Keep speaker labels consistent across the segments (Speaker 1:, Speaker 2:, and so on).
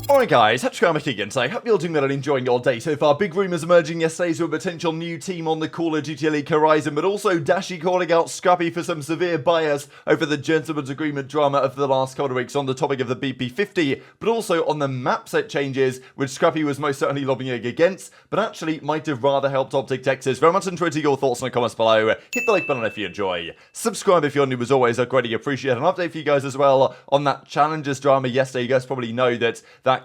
Speaker 1: Alright guys, HyDra again, so I hope you're doing well and enjoying your day so far. Big rumours emerging yesterday to a potential new team on the Call of Duty League horizon, but also Dashy calling out Scrappy for some severe bias over the gentleman's agreement drama of the last couple of weeks on the topic of the BP50, but also on the map set changes, which Scrappy was most certainly lobbying against, but actually might have rather helped OpTic Texas. Very much enjoyed your thoughts in the comments below. Hit the like button if you enjoy. Subscribe if you're new as always, I'd greatly appreciate an update for you guys as well on that challenges drama yesterday. You guys probably know that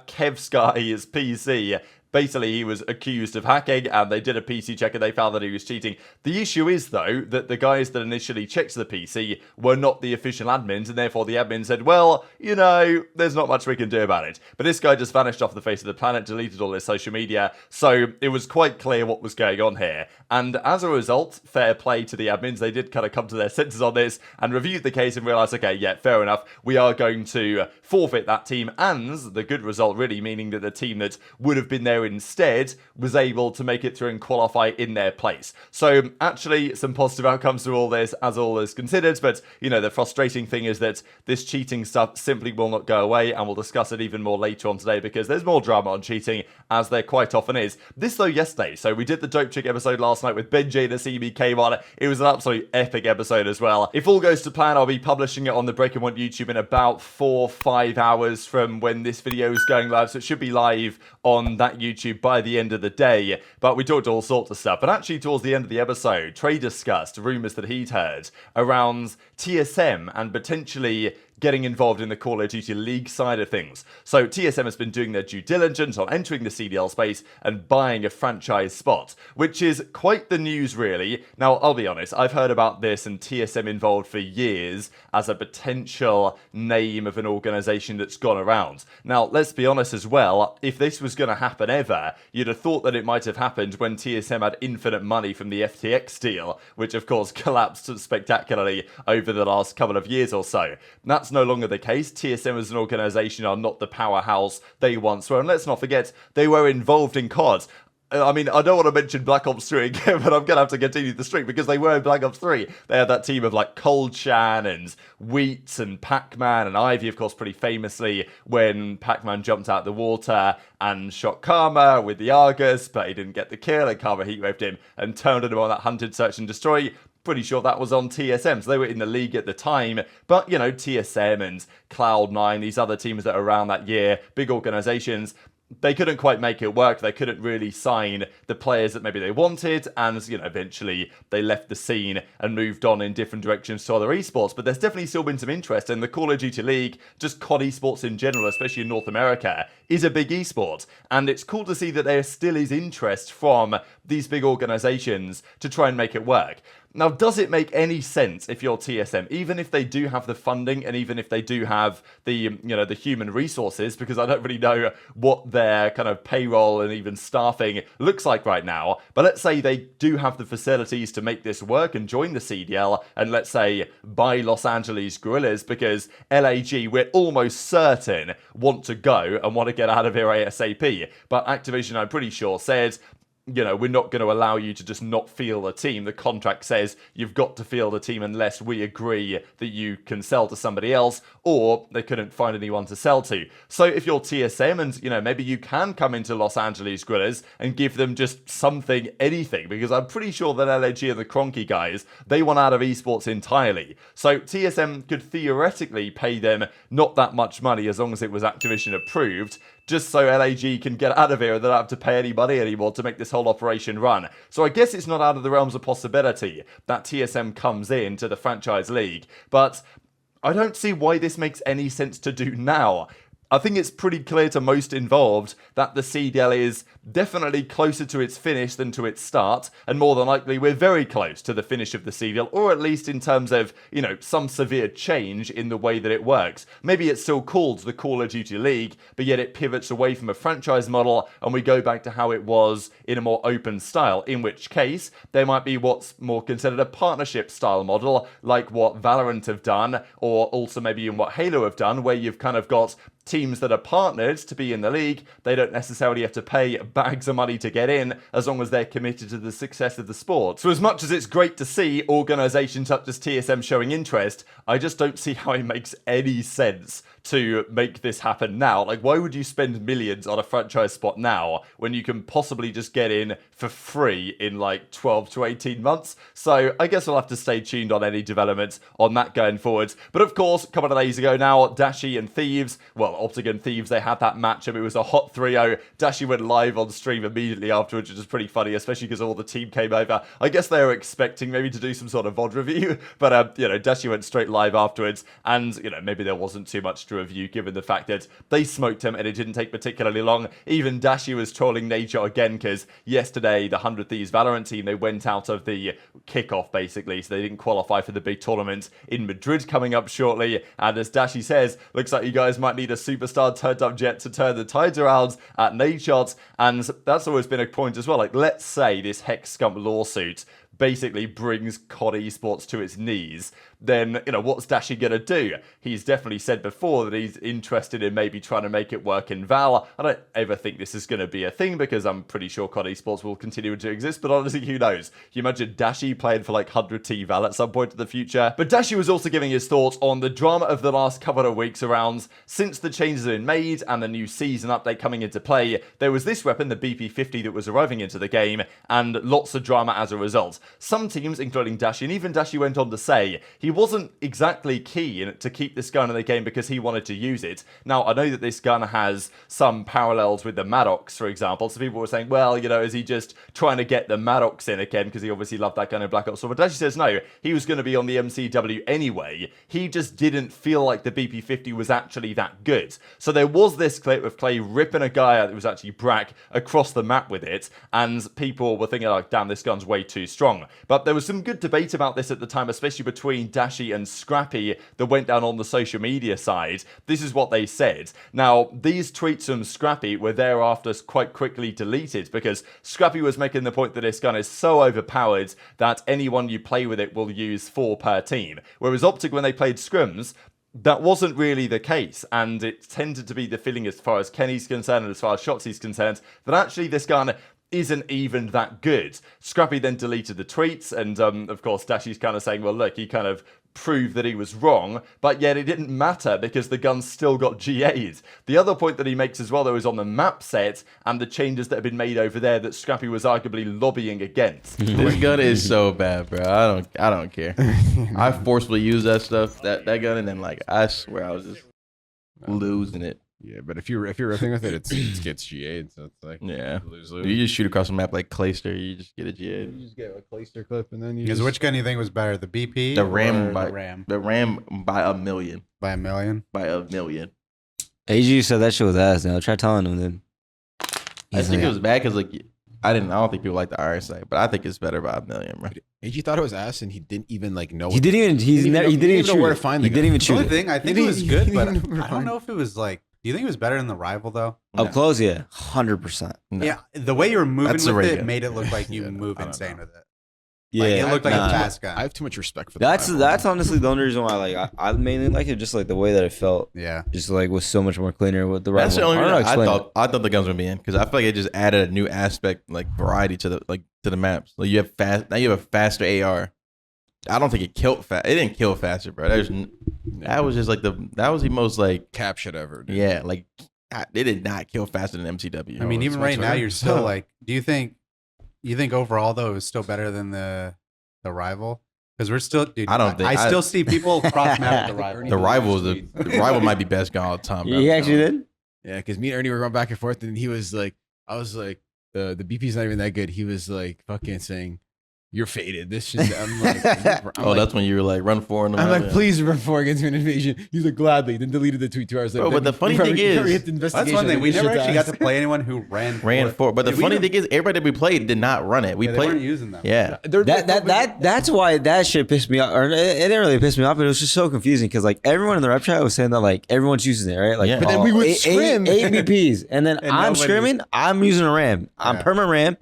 Speaker 1: Kev Sky's PC, basically he was accused of hacking and they did a PC check and they found that he was cheating. The issue is though that the guys that initially checked the PC were not the official admins, and therefore the admin said, well, you know, there's not much we can do about it. But this guy just vanished off the face of the planet, deleted all his social media, so it was quite clear what was going on here. And as a result, fair play to the admins, they did kind of come to their senses on this and reviewed the case and realised, okay, yeah, fair enough, we are going to forfeit that team, and the good result really meaning that the team that would have been there instead was able to make it through and qualify in their place. So actually some positive outcomes to all this as all is considered, but you know, the frustrating thing is that this cheating stuff simply will not go away, and we'll discuss it even more later on today because there's more drama on cheating, as there quite often is. This though yesterday, so we did the Dope Chick episode last night with Benji and Asim came on. It was an absolute epic episode as well. If all goes to plan, I'll be publishing it on the Breaking Point YouTube in about 4-5 hours from when this video is going live, so it should be live on that YouTube by the end of the day. But we talked all sorts of stuff, but actually towards the end of the episode, Trey discussed rumours that he'd heard around TSM and potentially getting involved in the Call of Duty League side of things. So TSM has been doing their due diligence on entering the CDL space and buying a franchise spot, which is quite the news really. Now, I'll be honest, I've heard about this and TSM involved for years as a potential name of an organisation that's gone around. Now, let's be honest as well, if this was going to happen ever, you'd have thought that it might have happened when TSM had infinite money from the FTX deal, which of course collapsed spectacularly over the last couple of years or so. That's no longer the case. TSM as an organisation are not the powerhouse they once were, and let's not forget they were involved in COD. I mean, I don't want to mention Black Ops 3 again, but I'm going to have to continue the streak because they were in Black Ops 3. They had that team of like Cold Chan and Wheats and Pac-Man and Ivy, of course, pretty famously when Pac-Man jumped out the water and shot Karma with the Argus, but he didn't get the kill and Karma heatwaved him and turned on him on that hunted search and destroy. Pretty sure that was on TSM, so they were in the league at the time, but you know, TSM and Cloud9, these other teams that are around that year, big organizations, they couldn't quite make it work. They couldn't really sign the players that maybe they wanted, and you know, eventually they left the scene and moved on in different directions to other esports. But there's definitely still been some interest in the Call of Duty League. Just COD esports in general, especially in North America, is a big esport, and it's cool to see that there still is interest from these big organizations to try and make it work. Now, does it make any sense if you're TSM, even if they do have the funding and even if they do have the, you know, the human resources, because I don't really know what their kind of payroll and even staffing looks like right now, but let's say they do have the facilities to make this work and join the CDL and let's say buy Los Angeles Guerrillas because LAG, we're almost certain, want to go and want to get out of here ASAP. But Activision, I'm pretty sure, said, you know, we're not going to allow you to just not field a team. The contract says you've got to field a team unless we agree that you can sell to somebody else, or they couldn't find anyone to sell to. So if you're TSM and, you know, maybe you can come into Los Angeles Guerrillas and give them just something, anything, because I'm pretty sure that LAG and the Cronky guys, they want out of esports entirely. So TSM could theoretically pay them not that much money as long as it was Activision approved, just so LAG can get out of here and they don't have to pay any money anymore to make this whole operation run. So I guess it's not out of the realms of possibility that TSM comes in to the franchise league, but I don't see why this makes any sense to do now. I think it's pretty clear to most involved that the CDL is definitely closer to its finish than to its start, and more than likely we're very close to the finish of the CDL, or at least in terms of, you know, some severe change in the way that it works. Maybe it's still called the Call of Duty League, but yet it pivots away from a franchise model and we go back to how it was in a more open style, in which case there might be what's more considered a partnership style model, like what Valorant have done, or also maybe in what Halo have done, where you've kind of got teams that are partnered to be in the league, they don't necessarily have to pay bags of money to get in as long as they're committed to the success of the sport. So as much as it's great to see organizations such as TSM showing interest, I just don't see how it makes any sense to make this happen now. Like, why would you spend millions on a franchise spot now when you can possibly just get in for free in like 12 to 18 months? So I guess we'll have to stay tuned on any developments on that going forwards. But of course, a couple of days ago now, Dashy and Thieves, well, OpTic and Thieves, they had that matchup. It was a hot 3-0. Dashy went live on stream immediately afterwards, which is pretty funny, especially because all the team came over. I guess they were expecting maybe to do some sort of VOD review, but Dashy went straight live afterwards, and maybe there wasn't too much to review given the fact that they smoked him and it didn't take particularly long. Even Dashy was trolling nature again because yesterday the 100 Thieves Valorant team, they went out of the kickoff basically, so they didn't qualify for the big tournament in Madrid coming up shortly. And as Dashy says, looks like you guys might need a superstar turned up jet to turn the tides around at nade shots. And that's always been a point as well. Like, let's say this Hex Scump lawsuit basically brings COD Esports to its knees, then, what's Dashy going to do? He's definitely said before that he's interested in maybe trying to make it work in Val. I don't ever think this is going to be a thing because I'm pretty sure COD Esports will continue to exist, but honestly, who knows? Can you imagine Dashy playing for like 100T Val at some point in the future? But Dashy was also giving his thoughts on the drama of the last couple of weeks around since the changes have been made and the new season update coming into play. There was this weapon, the BP-50, that was arriving into the game, and lots of drama as a result. Some teams, including Dashy, and even Dashy went on to say he wasn't exactly keen to keep this gun in the game because he wanted to use it. Now, I know that this gun has some parallels with the Maddox, for example, so people were saying, well, is he just trying to get the Maddox in again because he obviously loved that gun in Black Ops 4? But Dashy says no, he was going to be on the MCW anyway. He just didn't feel like the BP-50 was actually that good. So there was this clip of Clay ripping a guy out that was actually Brack across the map with it, and people were thinking, like, damn, this gun's way too strong. But there was some good debate about this at the time, especially between Dashy and Scrappy that went down on the social media side. This is what they said. Now, these tweets from Scrappy were thereafter quite quickly deleted because Scrappy was making the point that this gun is so overpowered that anyone you play with it will use 4 per team. Whereas OpTic, when they played scrims, that wasn't really the case, and it tended to be the feeling as far as Kenny's concerned and as far as Shotzzy's concerned that actually this gun isn't even that good. Scrappy then deleted the tweets, and of course Dashy's kind of saying, well, look, he kind of proved that he was wrong, but yet it didn't matter because the gun still got GA'd. The other point that he makes as well, though, is on the map set and the changes that have been made over there that Scrappy was arguably lobbying against.
Speaker 2: This gun is so bad, bro. I don't care. I forcefully use that stuff, that gun, and then I swear I was just losing it.
Speaker 3: Yeah, but if you're riffing with it, it gets GA'd, so it's like lose.
Speaker 2: You just shoot across the map like Clayster, you just get a GA'd.
Speaker 3: You just get a Clayster clip, and then you.
Speaker 4: Because which gun do you think was better, the BP?
Speaker 2: The Ram
Speaker 4: or
Speaker 2: by
Speaker 4: the Ram?
Speaker 2: The Ram by a million.
Speaker 4: By a million?
Speaker 2: By a million.
Speaker 5: AG said that shit was ass. Now try telling him then.
Speaker 2: I think it was bad because I don't think people like the iron sight, but I think it's better by a million, bro.
Speaker 3: AG thought it was ass, and he didn't even know.
Speaker 5: He didn't even
Speaker 3: know where to find the gun.
Speaker 5: He didn't even shoot.
Speaker 4: The only thing I think it was good, but I don't know if it was like. Do you think it was better than the rival though?
Speaker 5: Up close, yeah, 100%.
Speaker 2: No.
Speaker 4: Yeah, the way you were moving
Speaker 2: That's
Speaker 4: with
Speaker 2: the
Speaker 4: it made it look like you move insane with it.
Speaker 5: Yeah,
Speaker 4: Like, it looked like a fast gun.
Speaker 3: I have too much respect for
Speaker 5: that's honestly the only reason why I mainly like it, just like the way that it felt.
Speaker 4: Yeah,
Speaker 5: just like was so much more cleaner with the rival.
Speaker 2: That's the only reason I thought the guns would be in because I feel like it just added a new aspect, like variety to the maps. Like you have now you have a faster AR. I don't think it killed fast. It didn't kill faster, bro. That was just like that was the most like
Speaker 3: cap shit ever. Dude.
Speaker 2: Yeah, like it did not kill faster than MCW.
Speaker 4: I mean, even right now, you're still like. Do you think overall though it was still better than the rival? Because we're still. Dude,
Speaker 2: I don't think
Speaker 4: I still see people cross map with the rival.
Speaker 2: The rival might be best gun all the time.
Speaker 5: He actually did.
Speaker 3: Yeah, because me and Ernie were going back and forth, and he was like, I was like, the BP's not even that good. He was like, fucking saying, you're faded. This shit. I'm like,
Speaker 2: that's when you were like, run 4 in the
Speaker 3: I'm
Speaker 2: map,
Speaker 3: like, please run 4 against an invasion. He's like, gladly. Then deleted the tweet 2 hours later.
Speaker 2: Bro, but the funny thing is,
Speaker 4: that's one thing. We never actually got to play anyone who ran
Speaker 2: 4. But the funny thing is, everybody that we played did not run it. We
Speaker 4: they
Speaker 2: played
Speaker 4: weren't using them.
Speaker 2: Yeah,
Speaker 5: that's why that shit pissed me off. Or it didn't really piss me off, but it was just so confusing because like everyone in the rep chat was saying that like everyone's using it, right? Like,
Speaker 3: but then we would scrim
Speaker 5: 8 BPs, and then I'm scrimming. I'm using a Ram. I'm perma Ram.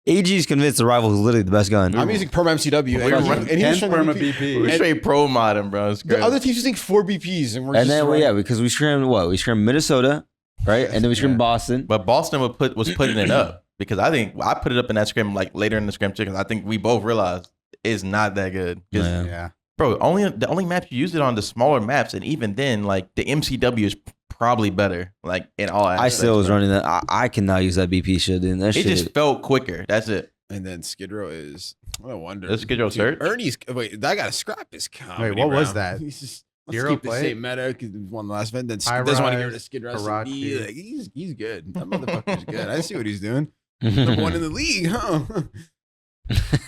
Speaker 5: AG's convinced the rival is literally the best gun.
Speaker 3: I'm using Perm MCW. And he was
Speaker 4: and
Speaker 3: trying
Speaker 4: Perma
Speaker 3: to BP.
Speaker 4: BP.
Speaker 2: We're straight pro modding, bro. It's
Speaker 3: The
Speaker 2: crazy.
Speaker 3: other team's using 4 BPs, and we're
Speaker 5: And
Speaker 3: just
Speaker 5: then,
Speaker 3: running-
Speaker 5: because we scrimmed what? We scrimmed Minnesota, right? And then we scrimmed Boston.
Speaker 2: But Boston was putting it up because I think I put it up in that scrim like later in the scrim too, because I think we both realized it's not that good. 'Cause,
Speaker 5: Yeah.
Speaker 4: Yeah.
Speaker 2: bro, the only maps you use it on the smaller maps, and even then, like the MCW is probably better. Like in all aspects.
Speaker 5: I still was
Speaker 2: bro.
Speaker 5: running that. I cannot use that BP shit, dude. That
Speaker 2: It
Speaker 5: shit.
Speaker 2: just felt quicker. That's it.
Speaker 3: And then Skid Row is. I wonder.
Speaker 2: Is Skid Row
Speaker 3: Dude,
Speaker 2: search?
Speaker 3: Ernie's. Wait, that got a scrap is comedy.
Speaker 4: Wait, what was
Speaker 3: round.
Speaker 4: that?
Speaker 3: He's just.
Speaker 4: Hero
Speaker 3: Let's keep the
Speaker 4: play?
Speaker 3: same meta because he won the last event. Then
Speaker 4: High
Speaker 3: doesn't want to get
Speaker 4: rise,
Speaker 3: rid of Skid Row.
Speaker 4: Karachi.
Speaker 3: Like, he's good. That motherfucker's good. I see what he's doing. Number 1 in the league, huh?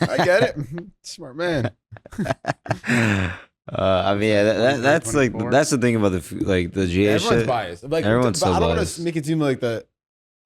Speaker 3: I get it. Smart man.
Speaker 5: I mean, yeah, that's like
Speaker 4: 24.
Speaker 5: that's the thing about the GA
Speaker 3: Everyone's
Speaker 5: shit.
Speaker 3: biased. Like,
Speaker 5: Everyone's
Speaker 3: but
Speaker 5: so
Speaker 3: I don't want
Speaker 5: biased.
Speaker 3: to make it seem like that.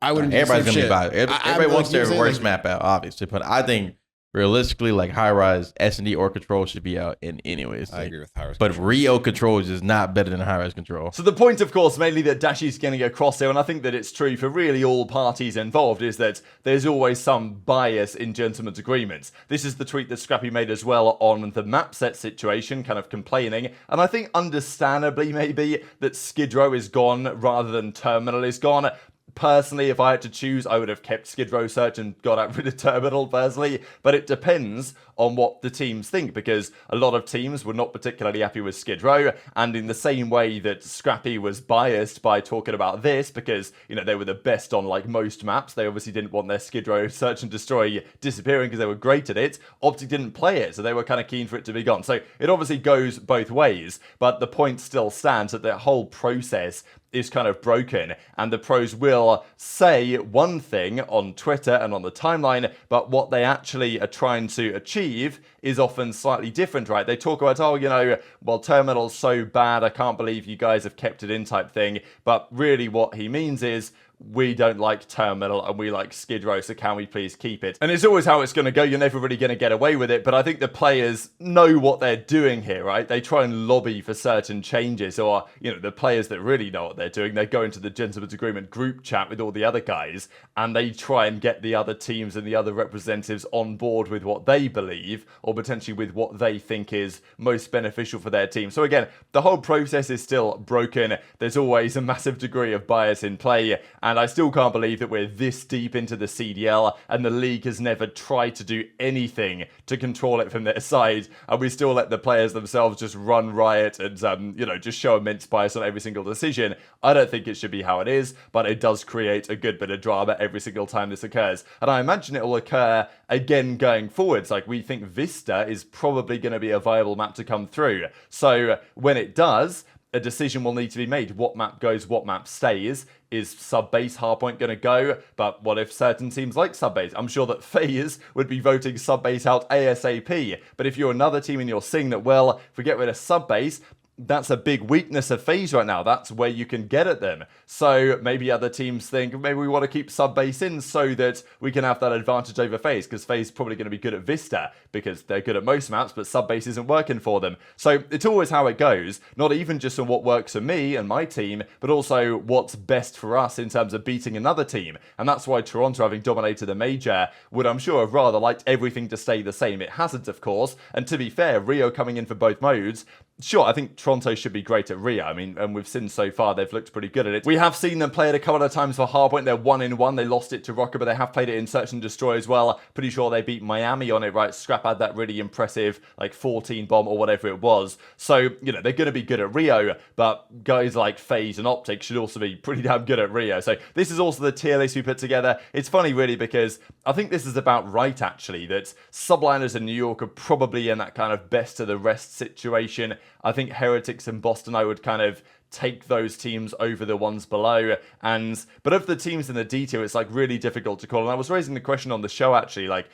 Speaker 3: I wouldn't. do the
Speaker 2: Everybody's
Speaker 3: same
Speaker 2: gonna be
Speaker 3: shit.
Speaker 2: biased.
Speaker 3: I'm
Speaker 2: Everybody wants
Speaker 3: like, you know
Speaker 2: their
Speaker 3: what I'm
Speaker 2: worst
Speaker 3: saying?
Speaker 2: map out, obviously. But I think realistically, like High Rise, S&D, or Control should be out in anyways.
Speaker 3: I agree with Harris.
Speaker 2: But Rio Control is just not better than High Rise Control.
Speaker 1: So the point, of course, mainly that Dashy's getting across here, and I think that it's true for really all parties involved, is that there's always some bias in gentlemen's agreements. This is the tweet that Scrappy made as well on the map set situation, kind of complaining, and I think understandably maybe that Skid Row is gone rather than Terminal is gone. Personally, if I had to choose, I would have kept Skid Row search and got rid of Terminal personally, but it depends on what the teams think, because a lot of teams were not particularly happy with Skid Row, and in the same way that Scrappy was biased by talking about this because, you know, they were the best on like most maps, they obviously didn't want their Skid Row search and destroy disappearing because they were great at it. OpTic didn't play it, so they were kind of keen for it to be gone. So it obviously goes both ways, but the point still stands that the whole process is kind of broken, and the pros will say one thing on Twitter and on the timeline, but what they actually are trying to achieve is often slightly different, right? They talk about, oh, you know, well, Terminal's so bad, I can't believe you guys have kept it in type thing, but really what he means is, we don't like Terminal and we like Skid Row, so can we please keep it? And it's always how it's going to go. You're never really going to get away with it, but I think the players know what they're doing here, right? They try and lobby for certain changes, or, you know, the players that really know what they're doing, they go into the Gentleman's Agreement group chat with all the other guys, and they try and get the other teams and the other representatives on board with what they believe, or potentially with what they think is most beneficial for their team. So again, the whole process is still broken. There's always a massive degree of bias in play, and I still can't believe that we're this deep into the CDL and the league has never tried to do anything to control it from their side, and we still let the players themselves just run riot and, you know, just show immense bias on every single decision. I don't think it should be how it is, but it does create a good bit of drama every single time this occurs. And I imagine it will occur again going forwards. Like, we think Vista is probably going to be a viable map to come through. So when it does, a decision will need to be made. What map goes, what map stays? Is sub-base hardpoint going to go? But what if certain teams like sub-base? I'm sure that FaZe would be voting sub-base out ASAP. But if you're another team and you're seeing that, well, if we get rid of sub-base, that's a big weakness of FaZe right now. That's where you can get at them. So maybe other teams think, maybe we want to keep sub-base in so that we can have that advantage over FaZe, because FaZe is probably going to be good at Vista, because they're good at most maps, but sub-base isn't working for them. So it's always how it goes, not even just on what works for me and my team, but also what's best for us in terms of beating another team. And that's why Toronto, having dominated the major, would, I'm sure, have rather liked everything to stay the same. It hasn't, of course, and to be fair, Rio coming in for both modes, sure, I think Toronto should be great at Rio. I mean, and we've seen so far they've looked pretty good at it. We have seen them play it a couple of times for Hardpoint. They're 1-1. They lost it to Rocket, but they have played it in Search and Destroy as well. Pretty sure they beat Miami on it, right? Scrap had that really impressive, like, 14 bomb or whatever it was. So, you know, they're going to be good at Rio, but guys like FaZe and OpTic should also be pretty damn good at Rio. So this is also the tier list we put together. It's funny, really, because I think this is about right, actually, that Subliners in New York are probably in that kind of best of the rest situation. I think Heretics and Boston, I would kind of take those teams over the ones below. But of the teams in the D tier, it's like really difficult to call. And I was raising the question on the show, actually, like,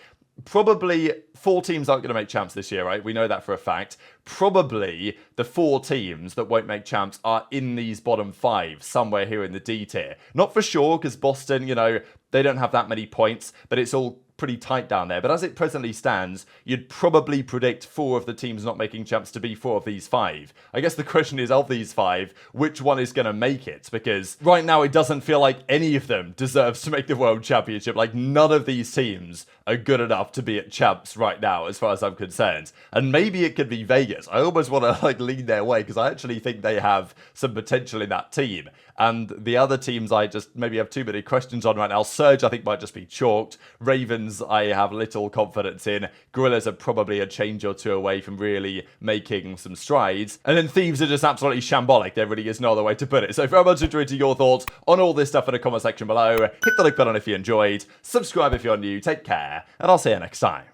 Speaker 1: probably 4 teams aren't going to make champs this year, right? We know that for a fact. Probably the 4 teams that won't make champs are in these bottom 5, somewhere here in the D tier. Not for sure, because Boston, you know, they don't have that many points, but it's all pretty tight down there. But as it presently stands, you'd probably predict 4 of the teams not making champs to be 4 of these 5. I guess the question is, of these 5, which one is going to make it? Because right now it doesn't feel like any of them deserves to make the World Championship. Like, none of these teams are good enough to be at champs right now, as far as I'm concerned. And maybe it could be Vegas. I almost want to like lean their way because I actually think they have some potential in that team. And the other teams I just maybe have too many questions on right now. Surge, I think, might just be chalked. Ravens, I have little confidence in. Gorillas are probably a change or 2 away from really making some strides. And then Thieves are just absolutely shambolic. There really is no other way to put it. So very much enjoyed your thoughts on all this stuff in the comment section below. Hit the like button if you enjoyed. Subscribe if you're new. Take care. And I'll see you next time.